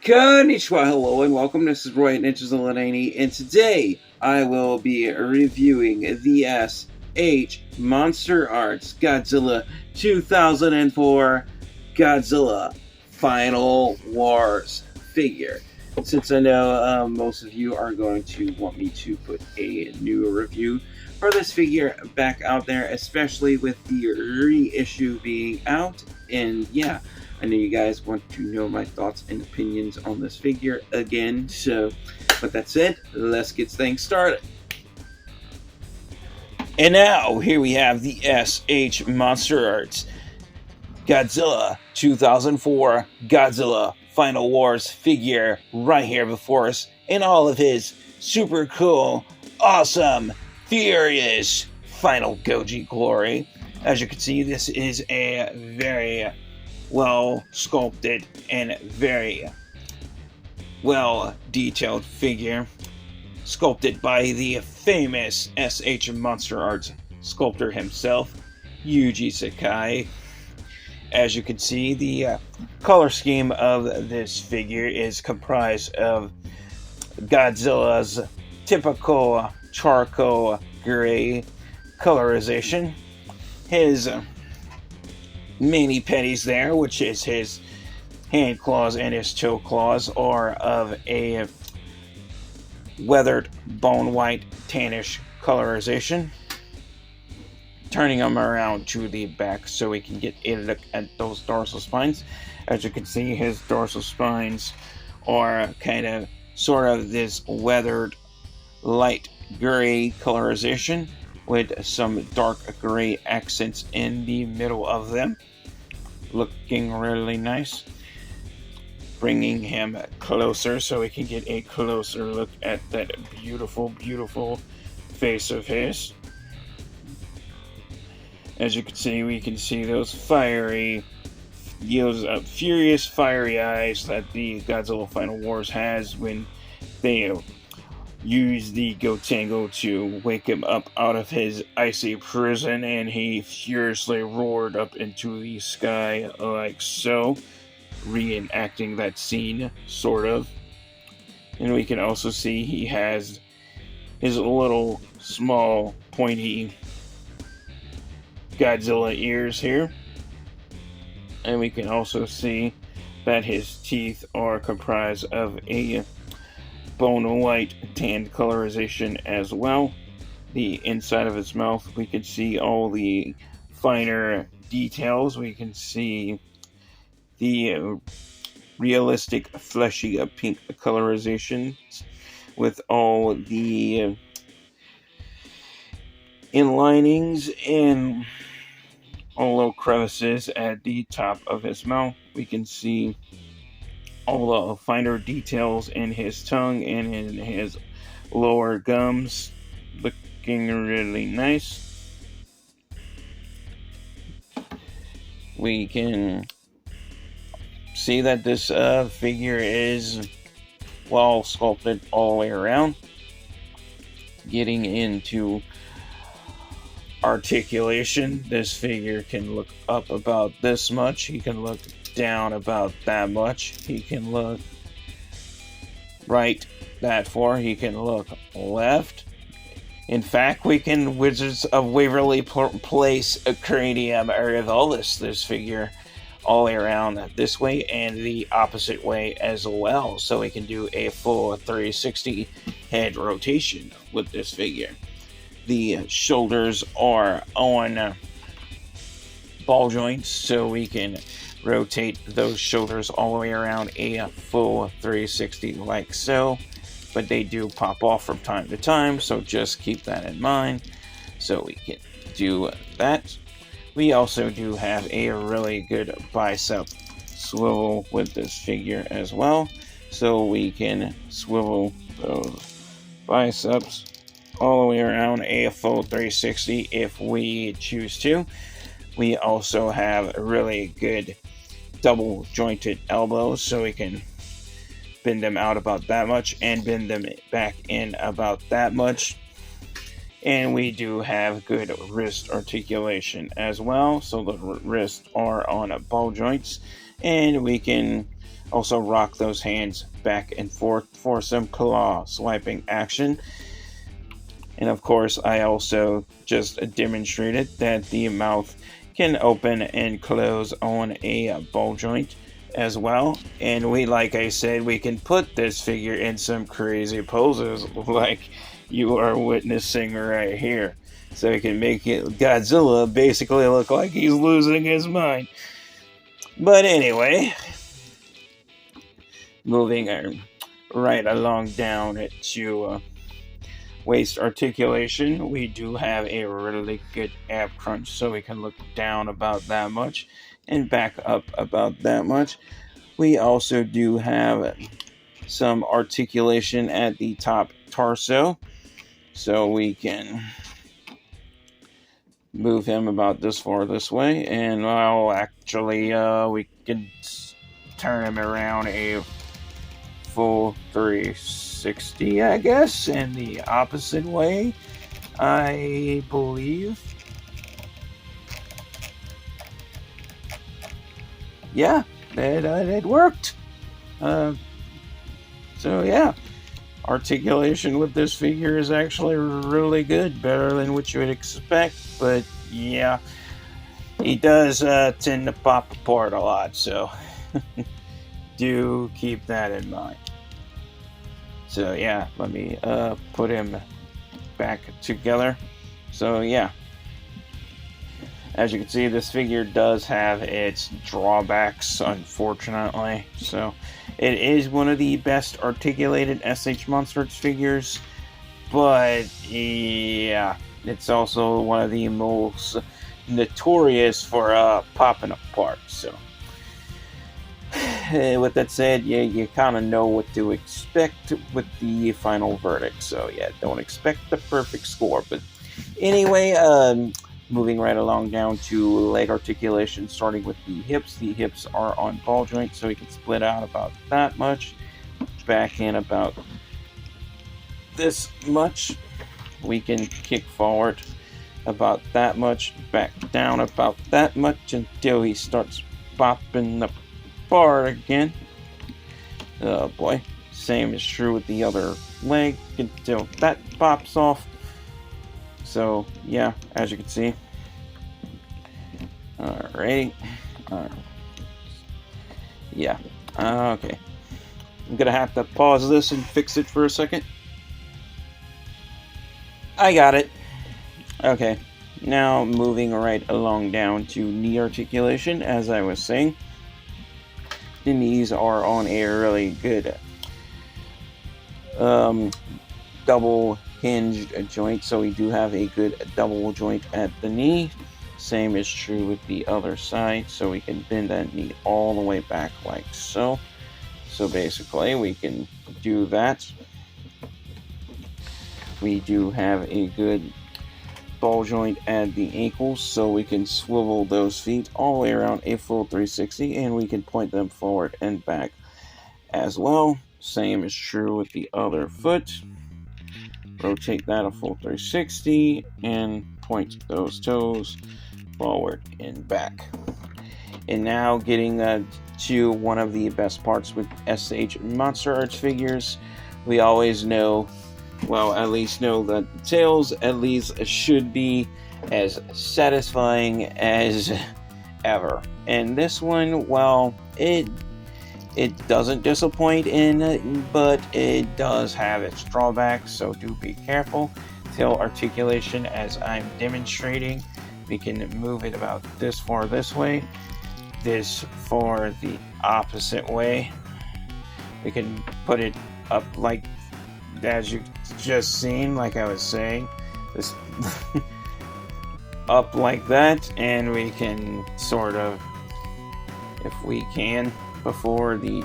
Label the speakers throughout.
Speaker 1: Konnichiwa, hello, and welcome. This is Roy at Ninjas and Lanani, and today I will be reviewing the S.H.MonsterArts Godzilla 2004 Godzilla Final Wars figure. Since I know most of you are going to want me to put a new review for this figure back out there, especially with the reissue being out, and yeah, I know you guys want to know my thoughts and opinions on this figure again, so with that said, let's get things started. And now, here we have the S.H. Monster Arts Godzilla 2004 Godzilla Final Wars figure right here before us in all of his super cool, awesome, furious final Goji glory. As you can see, this is a very well sculpted and very well detailed figure, sculpted by the famous S.H.MonsterArts sculptor himself, Yuji Sakai. As you can see, the color scheme of this figure is comprised of Godzilla's typical charcoal gray colorization, his mani-pedis there, which is his hand claws and his toe claws, are of a weathered bone white tannish colorization. Turning them around to the back so we can get a look at those dorsal spines. As you can see, his dorsal spines are kind of sort of this weathered light gray colorization with some dark gray accents in the middle of them. Looking really nice. Bringing him closer so we can get a closer look at that beautiful, beautiful face of his. As you can see, we can see those furious, fiery eyes that the Godzilla Final Wars has when they use the Gotengo to wake him up out of his icy prison, and he furiously roared up into the sky like so, reenacting that scene, sort of. And we can also see he has his little, small, pointy Godzilla ears here. And we can also see that his teeth are comprised of a bone white tanned colorization as well. The inside of his mouth, we can see all the finer details. We can see the realistic fleshy pink colorization with all the inlinings and all little crevices at the top of his mouth. We can see all the finer details in his tongue and in his lower gums. Looking really nice. We can see that this figure is well sculpted all the way around. Getting into articulation, this figure can look up about this much, he can look down about that much, he can look right that far, he can look left. In fact, we can Wizards of Waverly Place a cranium revolus this figure all the way around this way and the opposite way as well, so we can do a full 360 head rotation with this figure. The shoulders are on ball joints, so we can rotate those shoulders all the way around a full 360 like so, but they do pop off from time to time, so just keep that in mind. So we can do that. We also do have a really good bicep swivel with this figure as well, so we can swivel those biceps all the way around a full 360 if we choose to. We also have really good double jointed elbows, so we can bend them out about that much and bend them back in about that much. And we do have good wrist articulation as well, so the wrists are on ball joints And we can also rock those hands back and forth for some claw swiping action. And of course, I also just demonstrated that the mouth can open and close on a ball joint as well. And like I said, we can put this figure in some crazy poses like you are witnessing right here. So we can make it Godzilla basically look like he's losing his mind. But anyway, moving right along down to waist articulation, we do have a really good ab crunch, so we can look down about that much and back up about that much. We also do have some articulation at the top torso, so we can move him about this far this way, and well, actually, we can turn him around a full 360, I guess, in the opposite way, I believe. Yeah, it worked. Uh, so yeah, articulation with this figure is actually really good, better than what you would expect. But yeah, he does tend to pop apart a lot, so do keep that in mind. So yeah, let me put him back together. So yeah, as you can see, this figure does have its drawbacks, unfortunately. So it is one of the best articulated S.H.MonsterArts figures, but yeah, it's also one of the most notorious for popping apart. So with that said, yeah, you kind of know what to expect with the final verdict. So yeah, don't expect the perfect score. But anyway, moving right along down to leg articulation, starting with the hips. The hips are on ball joint, so we can split out about that much, back in about this much. We can kick forward about that much, back down about that much until he starts popping apart again. Oh boy. Same is true with the other leg until that pops off. So yeah, as you can see. Alright. Yeah. Okay. I'm gonna have to pause this and fix it for a second. I got it. Okay. Now moving right along down to knee articulation, as I was saying. The knees are on a really good double hinged joint, so we do have a good double joint at the knee. Same is true with the other side, so we can bend that knee all the way back like so. So basically we can do that. We do have a good ball joint at the ankles, so we can swivel those feet all the way around a full 360, and we can point them forward and back as well. Same is true with the other foot. Rotate that a full 360 and point those toes forward and back. And now getting to one of the best parts with S.H.MonsterArts figures. We always know, well, at least know that the tails at least should be as satisfying as ever. And this one, well, it doesn't disappoint but it does have its drawbacks, so do be careful. Tail articulation, as I'm demonstrating, we can move it about this far this way, this far the opposite way. We can put it up like, as you just seen, like I was saying, this up like that, and we can sort of, if we can, before the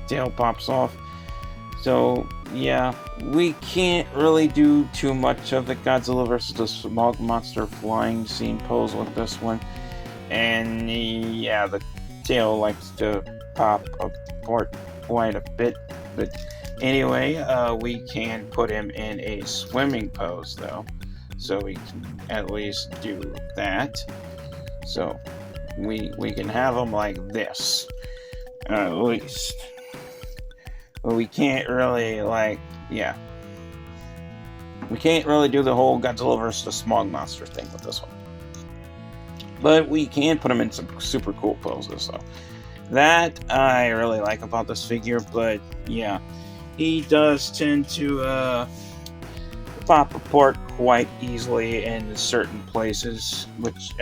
Speaker 1: tail pops off. So yeah, we can't really do too much of the Godzilla versus the Smog Monster flying scene pose with this one. And yeah, the tail likes to pop apart quite a bit. But anyway, we can put him in a swimming pose though, so we can at least do that. So we can have him like this. At least. But we can't really, like, yeah. We can't really do the whole Godzilla versus the smog monster thing with this one. But we can put him in some super cool poses, so that I really like about this figure. But yeah, he does tend to pop apart quite easily in certain places, which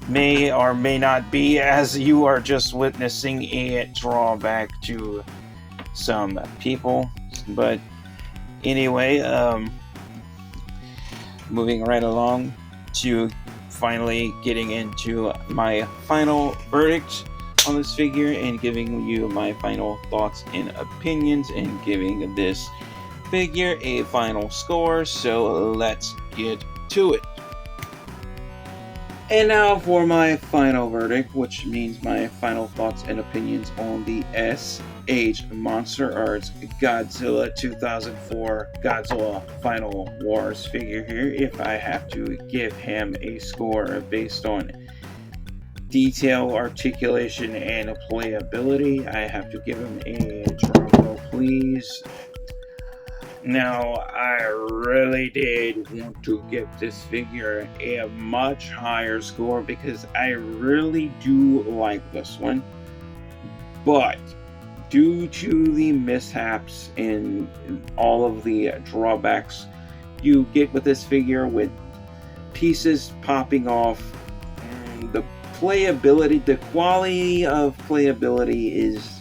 Speaker 1: may or may not be, as you are just witnessing, a drawback to some people. But anyway, moving right along to finally getting into my final verdict on this figure and giving you my final thoughts and opinions and giving this figure a final score. So let's get to it. And now for my final verdict, which means my final thoughts and opinions on the S.H.MonsterArts Godzilla 2004 Godzilla Final Wars figure here. If I have to give him a score based on detail, articulation, and playability, I have to give him a drum roll, please. Now, I really did want to give this figure a much higher score because I really do like this one. But due to the mishaps and all of the drawbacks you get with this figure, with pieces popping off, and the playability, the quality of playability is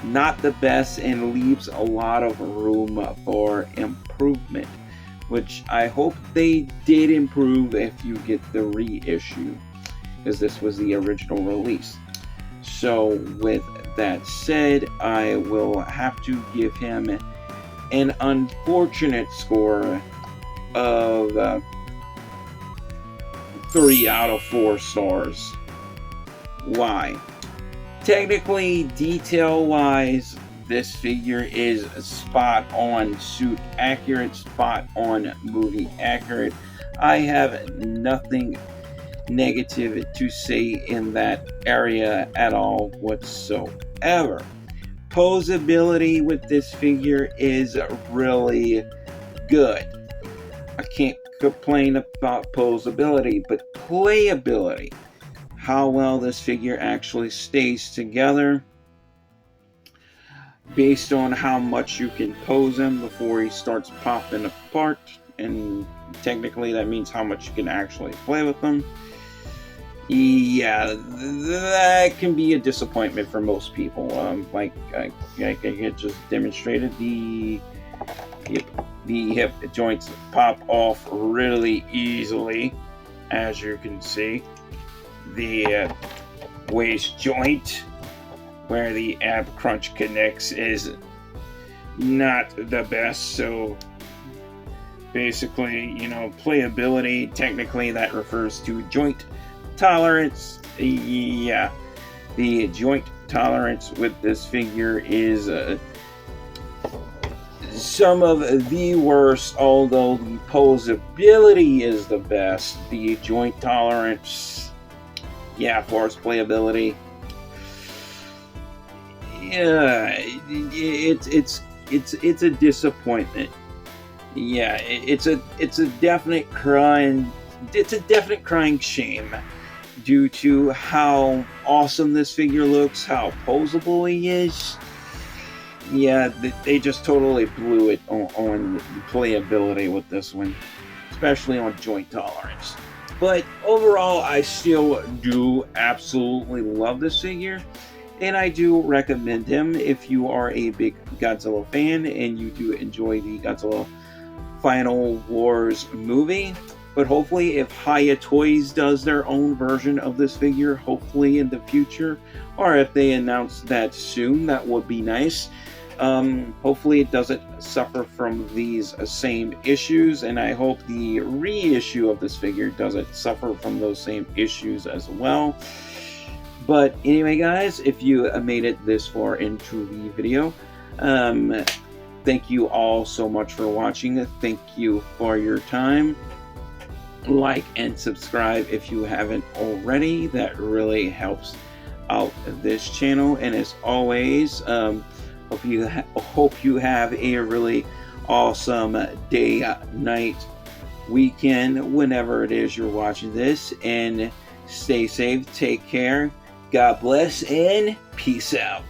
Speaker 1: not the best and leaves a lot of room for improvement, which I hope they did improve if you get the reissue, because this was the original release. So with that said, I will have to give him an unfortunate score of 3 out of 4 stars. Why? Technically, detail-wise, this figure is spot on suit accurate, spot on movie accurate. I have nothing negative to say in that area at all whatsoever. Posability with this figure is really good. I can't complain about posability, but playability, how well this figure actually stays together based on how much you can pose him before he starts popping apart, and technically that means how much you can actually play with him. Yeah, that can be a disappointment for most people. Like I just demonstrated, the hip joints pop off really easily, as you can see. The waist joint, where the ab crunch connects, is not the best. So basically, playability, technically that refers to joint tolerance. Yeah, the joint tolerance with this figure is some of the worst, although the posability is the best. The joint tolerance, yeah, force playability, yeah, it's a disappointment. Yeah, it's a definite crying. It's a definite crying shame due to how awesome this figure looks, how posable he is. Yeah, they just totally blew it on playability with this one, especially on joint tolerance. But overall, I still do absolutely love this figure, and I do recommend him if you are a big Godzilla fan and you do enjoy the Godzilla Final Wars movie. But hopefully, if Hiya Toys does their own version of this figure, hopefully in the future, or if they announce that soon, that would be nice. Hopefully it doesn't suffer from these same issues, and I hope the reissue of this figure doesn't suffer from those same issues as well. But anyway, guys, if you made it this far into the video, thank you all so much for watching. Thank you for your time. Like and subscribe if you haven't already. That really helps out this channel. And as always, hope you have a really awesome day, night, weekend, whenever it is you're watching this. And stay safe, take care, God bless, and peace out.